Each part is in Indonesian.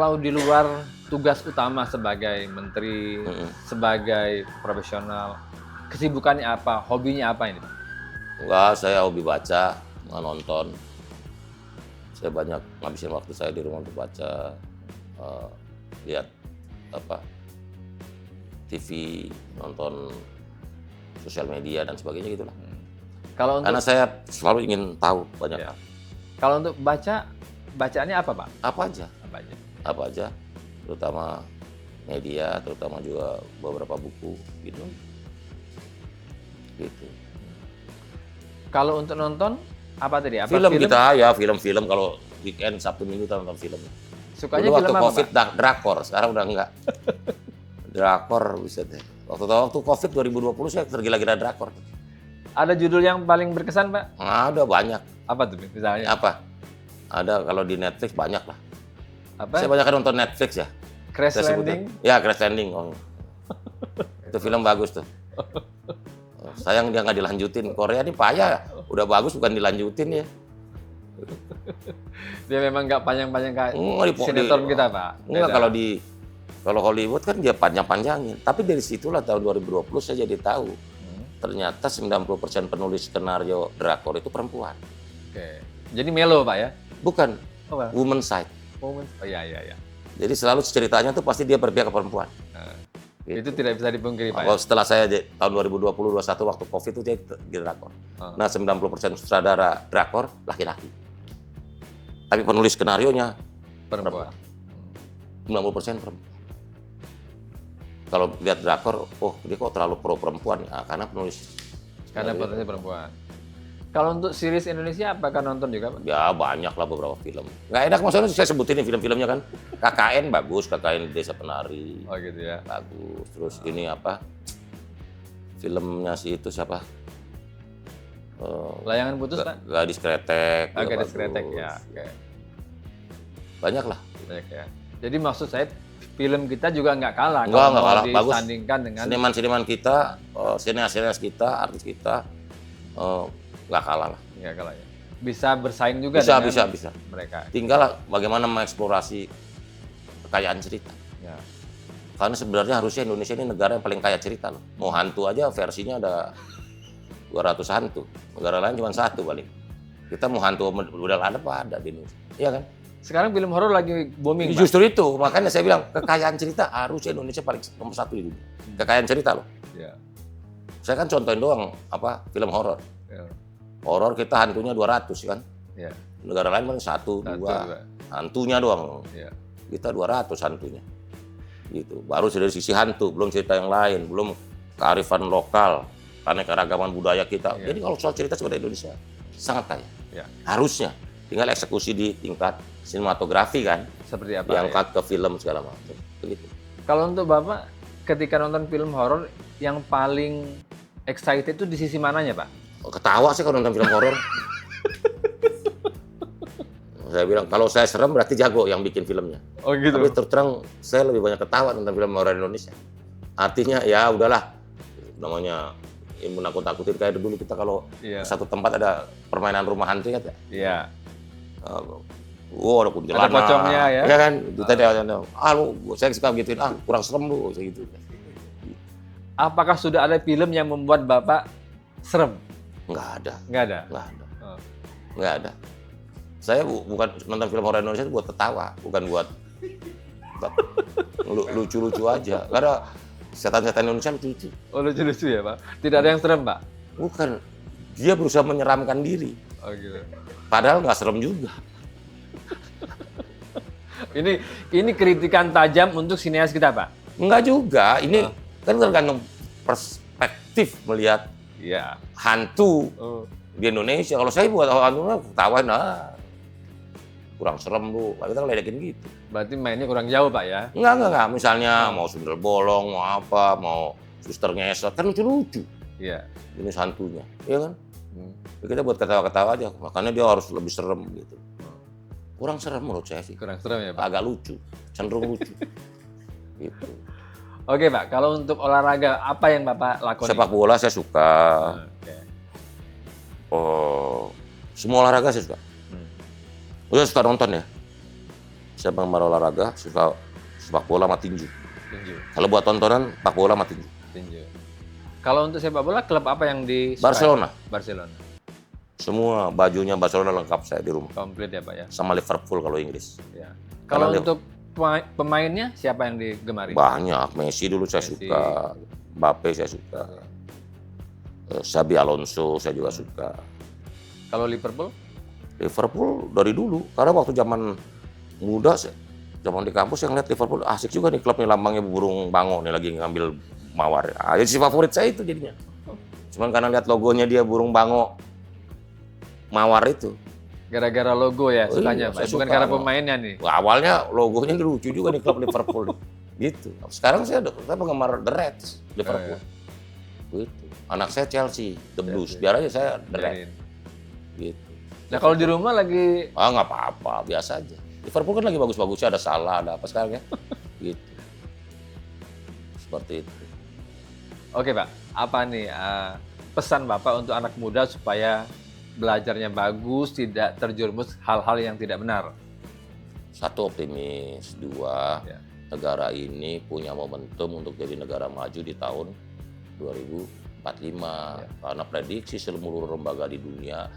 Kalau di luar tugas utama sebagai menteri, sebagai profesional, kesibukannya apa? Hobinya apa ini, Pak? Enggak, saya hobi baca, nonton. Saya banyak ngabisin waktu saya di rumah untuk baca, lihat apa TV, nonton sosial media dan sebagainya gitulah. Kalau untuk Karena saya selalu ingin tahu banyak hal. kalau untuk bacaannya apa, Pak? Apa aja, Apa aja? apa aja, terutama media, terutama juga beberapa buku gitu. Gitu. Kalau untuk nonton apa tadi? Apa Film kita ya, film-film kalau weekend Sabtu Minggu kita nonton film. Sukanya Dulu film waktu apa, Covid Pak? drakor, sekarang udah enggak. Drakor bisa deh. Waktu Covid 2020 saya tergila-gila drakor. Ada judul yang paling berkesan, Pak? Ada banyak. Apa tuh misalnya? Apa? Ada kalau di Netflix banyak lah. Apa? Saya banyak nonton Netflix ya. Crash Saya sebutin. Landing? Ya, Crash Landing. Oh. Itu film bagus tuh. Sayang dia nggak dilanjutin. Korea ini payah. Udah bagus bukan dilanjutin ya. Dia memang nggak panjang-panjang kayak Di sinetron kita, Pak. Enggak, Beda. kalau Hollywood kan dia panjang-panjangin. Tapi dari situlah tahun 2020 saya jadi tahu. Ternyata 90% penulis skenario drakor itu perempuan. Oke. Jadi melo, Pak ya? Bukan, Oh, Pak. woman side. Oh iya. Jadi selalu ceritanya tuh pasti dia berpihak ke perempuan. Nah, Gitu. itu tidak bisa dipungkiri, Pak. Ya? Kalau setelah saya tahun 2020-2021 waktu Covid itu dia di drakor. Oh. Nah 90% sutradara drakor laki-laki. Tapi penulis skenarionya Perempuan. 90% perempuan. Kalau lihat drakor, oh dia kok terlalu pro perempuan ya, karena penulis. Karena penulisnya perempuan. Kalau untuk series Indonesia, apakah nonton juga, Pak? Ya banyak lah beberapa film. Nggak enak maksudnya saya sebutin nih film-filmnya kan. KKN bagus, KKN Desa Penari. Oh gitu ya. Bagus. Terus ini apa? Filmnya si itu siapa? Layangan putus, Pak? Gadis Kretek. juga Gadis bagus. Kretek ya. Oke. Banyak lah. Banyak ya. Jadi maksud saya film kita juga nggak kalah Nggak kalau kalah. Bagus. disandingkan dengan Seniman-seniman kita, sineas-sineas kita, artis kita, nggak kalah lah. nggak kalah ya. Bisa bersaing juga Bisa, dengan bisa. mereka. Tinggal bagaimana mengeksplorasi kekayaan cerita. Ya. Karena sebenarnya harusnya Indonesia ini negara yang paling kaya cerita loh. Mau hantu aja versinya ada 200 hantu. Negara lain cuma satu paling. Kita mau hantu udah ada di Indonesia. Iya kan? Sekarang film horor lagi booming, Pak. Justru itu, makanya saya bilang kekayaan cerita harusnya Indonesia paling nomor satu di dunia. Kekayaan cerita loh. Ya. Saya kan contohin doang film horor. Ya. Horor kita hantunya 200 kan. Ya. Negara lain paling satu, dua. Hantunya doang. Ya. Kita 200 hantunya. Gitu. Baru dari sisi hantu, belum cerita yang lain, belum kearifan lokal, keanekaragaman budaya kita. Ya. Jadi kalau soal cerita sebenarnya Indonesia sangat kaya. Ya. Harusnya. Tinggal eksekusi di tingkat sinematografi kan. Seperti apa? Diangkat ke film segala macam. Begitu. Kalau untuk Bapak ketika nonton film horor yang paling excited itu di sisi mananya, Pak? Ketawa sih kalau nonton film horor. Saya bilang kalau saya serem berarti jago yang bikin filmnya. Oh gitu. Tapi terus terang saya lebih banyak ketawa nonton film horor Indonesia. Artinya ya udahlah, namanya menakut-nakutin kayak dulu kita kalau Iya. satu tempat ada permainan rumah hantu ya. Iya. Ada kuntilanak. Ada pocongnya ya. Iya kan? Itu tadi saya suka gituin, kurang serem lu saya gitu. Apakah sudah ada film yang membuat Bapak serem? Enggak ada. Nggak ada. Enggak ada. Oh. Enggak ada. Saya bukan nonton film horor Indonesia itu buat ketawa, bukan buat lucu-lucu aja. Karena setan-setan Indonesia lucu-lucu. Oh lucu-lucu ya, Pak? Tidak ada yang serem, Pak? Bukan. Dia berusaha menyeramkan diri. Oh gitu. Padahal nggak serem juga. Ini kritikan tajam untuk sineas kita, Pak? Enggak juga. Ini kan tergantung perspektif melihat Iya. hantu Oh. di Indonesia. Kalau saya buat hantu ketawain, kurang serem lu. Kita ngeledekin gitu. Berarti mainnya kurang jauh, Pak ya? Enggak. Misalnya mau sundel bolong, mau apa, mau suster ngesot, kan lucu-lucu Iya. jenis hantunya, iya kan? Ya kita buat ketawa-ketawa aja, makanya dia harus lebih serem gitu. Kurang serem menurut saya sih, Kurang serem ya, Pak? agak lucu, cenderung lucu. Gitu. Oke, Pak. Kalau untuk olahraga, apa yang Bapak lakukan? Sepak bola saya suka, Oke. semua olahraga saya suka. Saya suka nonton ya. Saya penggemar olahraga, suka sepak bola sama tinju. Tinju. Kalau buat tontonan, sepak bola sama tinju. Tinju. Kalau untuk sepak bola, klub apa yang disukai? Barcelona. Barcelona. Semua bajunya Barcelona lengkap saya di rumah. Komplit ya Pak ya. Sama Liverpool kalau Inggris. Ya. Kalau Karena untuk pemainnya siapa yang digemari? banyak. Messi dulu saya Messi. suka, Mbappe saya suka, Xabi Alonso saya juga suka. Kalau Liverpool? Liverpool dari dulu, karena waktu zaman muda, zaman di kampus yang lihat Liverpool asik juga nih, klub nih lambangnya burung bango nih lagi ngambil mawar. Jadi si favorit saya itu jadinya. Cuman karena lihat logonya dia burung bango mawar itu. Gara-gara logo ya Oh sukanya iya, Pak, saya bukan suka karena sama- pemainnya nih. Wah, awalnya logonya lucu juga nih klub Liverpool. Gitu. Sekarang saya penggemar The Reds, Liverpool. Gitu. Anak saya Chelsea, The Blues. Chelsea. Biar aja saya The Reds. Biarin. Gitu. Nah kalau di rumah lagi Nggak apa-apa, biasa aja. Liverpool kan lagi bagus-bagusnya, ada Salah, ada apa sekarang ya. Gitu. Seperti itu. Oke Pak, apa nih pesan Bapak untuk anak muda supaya belajarnya bagus, tidak terjerumus hal-hal yang tidak benar? Satu, optimis. Dua, Ya. negara ini punya momentum untuk jadi negara maju di tahun 2045. Ya. Karena prediksi seluruh lembaga di dunia,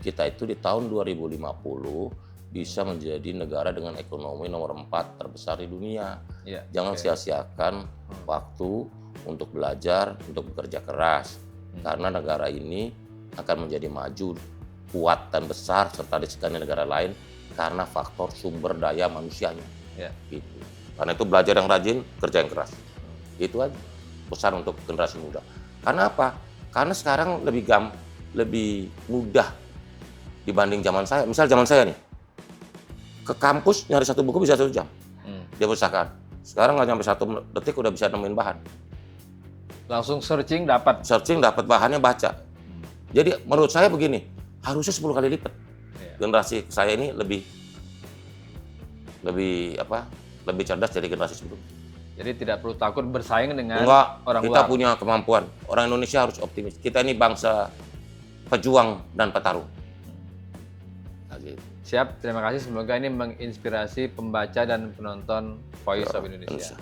kita itu di tahun 2050 bisa menjadi negara dengan ekonomi nomor 4 terbesar di dunia. Ya. Jangan Oke. sia-siakan waktu untuk belajar, untuk bekerja keras. Karena negara ini akan menjadi maju, kuat dan besar serta disegani negara lain karena faktor sumber daya manusianya. Ya. Gitu. Karena itu belajar yang rajin, kerja yang keras. Itu aja pesan untuk generasi muda. Karena apa? Karena sekarang lebih mudah dibanding zaman saya. Misal zaman saya nih, ke kampus nyari satu buku bisa 1 jam. Dia perpustakaan. Sekarang nggak sampai 1 detik udah bisa nemuin bahan. Langsung searching dapat. Searching dapat bahannya, baca. Jadi menurut saya begini, harusnya 10 kali lipat. Ya. Generasi saya ini lebih cerdas dari generasi sebelumnya. Jadi tidak perlu takut bersaing dengan Enggak, orang kita luar. punya kemampuan. Orang Indonesia harus optimis. Kita ini bangsa pejuang dan petarung. Nah, gitu. Siap, terima kasih. Semoga ini menginspirasi pembaca dan penonton Voice of Indonesia.